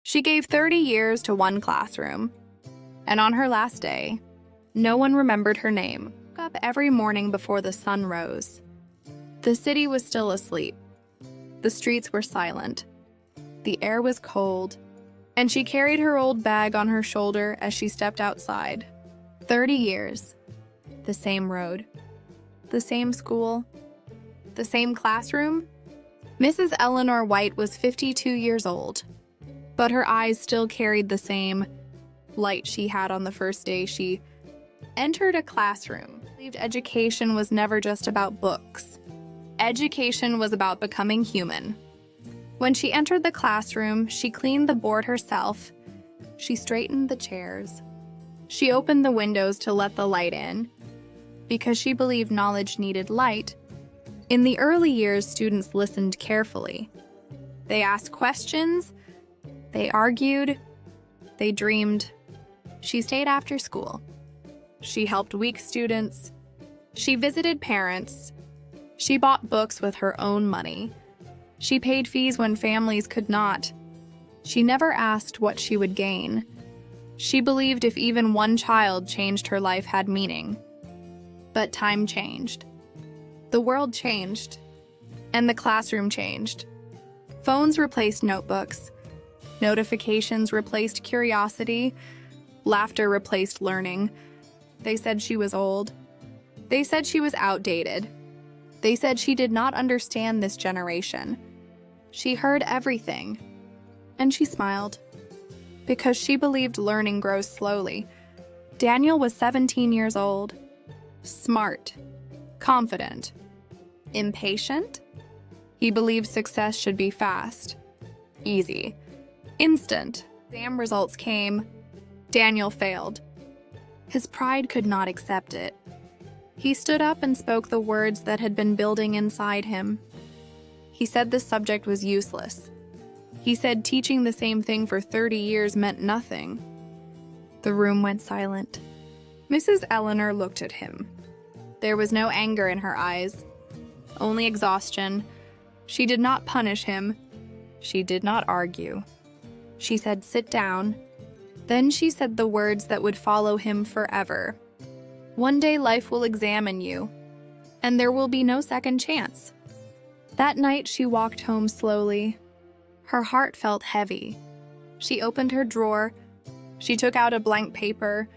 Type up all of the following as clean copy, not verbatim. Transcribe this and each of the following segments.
She gave 30 years to one classroom, and on her last day, no one remembered her name. She woke up every morning before the sun rose. The city was still asleep. The streets were silent. The air was cold, and she carried her old bag on her shoulder as she stepped outside. 30 years. The same road. The same school. The same classroom. Mrs. Eleanor White was 52 years old, but her eyes still carried the same light she had on the first day she entered a classroom. She believed education was never just about books. Education was about becoming human. When she entered the classroom, she cleaned the board herself. She straightened the chairs. She opened the windows to let the light in, because she believed knowledge needed light. In the early years, students listened carefully. They asked questions, they argued, they dreamed. She stayed after school. She helped weak students. She visited parents. She bought books with her own money. She paid fees when families could not. She never asked what she would gain. She believed if even one child changed, her life had meaning. But time changed. The world changed, and the classroom changed. Phones replaced notebooks. Notifications replaced curiosity. Laughter replaced learning. They said she was old. They said she was outdated. They said she did not understand this generation. She heard everything, and she smiled, because she believed learning grows slowly. Daniel was 17 years old, smart, confident, impatient. He believed success should be fast, easy, instant. Exam results came. Daniel failed. His pride could not accept it. He stood up and spoke the words that had been building inside him. He said the subject was useless. He said teaching the same thing for 30 years meant nothing. The room went silent. Mrs. Eleanor looked at him. There was no anger in her eyes, only exhaustion. She did not punish him. She did not argue. She said, "Sit down." Then she said the words that would follow him forever. One day life will examine you, and there will be no second chance. That night she walked home slowly. Her heart felt heavy. She opened her drawer. She took out a blank paper,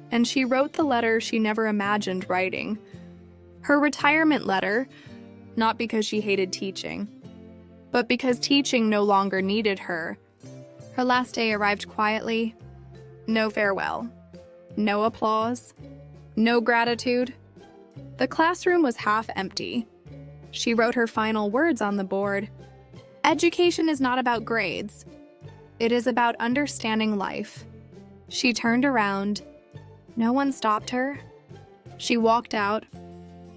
and she wrote the letter she never imagined writing. Her retirement letter, not because she hated teaching, but because teaching no longer needed her. Her last day arrived quietly. No farewell, no applause, no gratitude. The classroom was half empty. She wrote her final words on the board. Education is not about grades. It is about understanding life. She turned around. No one stopped her. She walked out,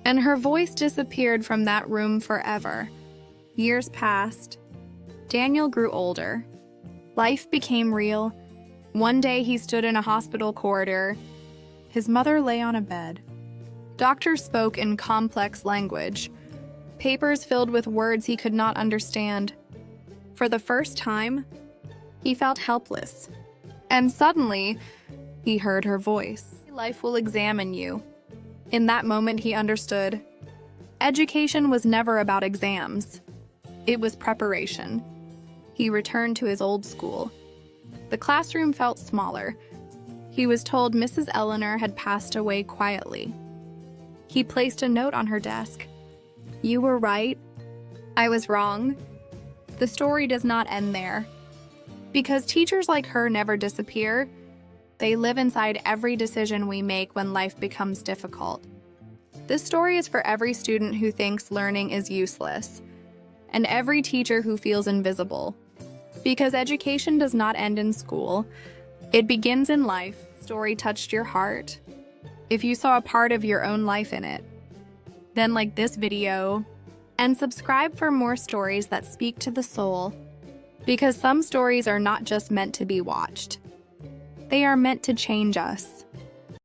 and her voice disappeared from that room forever. Years passed. Daniel grew older. Life became real. One day he stood in a hospital corridor. His mother lay on a bed. Doctors spoke in complex language, papers filled with words he could not understand. For the first time, he felt helpless. And suddenly, he heard her voice. Life will examine you. In that moment, he understood. Education was never about exams. It was preparation. He returned to his old school. The classroom felt smaller. He was told Mrs. Eleanor had passed away quietly. He placed a note on her desk. "You were right. I was wrong." The story does not end there. Because teachers like her never disappear, they live inside every decision we make when life becomes difficult. This story is for every student who thinks learning is useless, and every teacher who feels invisible. Because education does not end in school, it begins in life. The story touched your heart. If you saw a part of your own life in it, then like this video and subscribe for more stories that speak to the soul, because some stories are not just meant to be watched. They are meant to change us.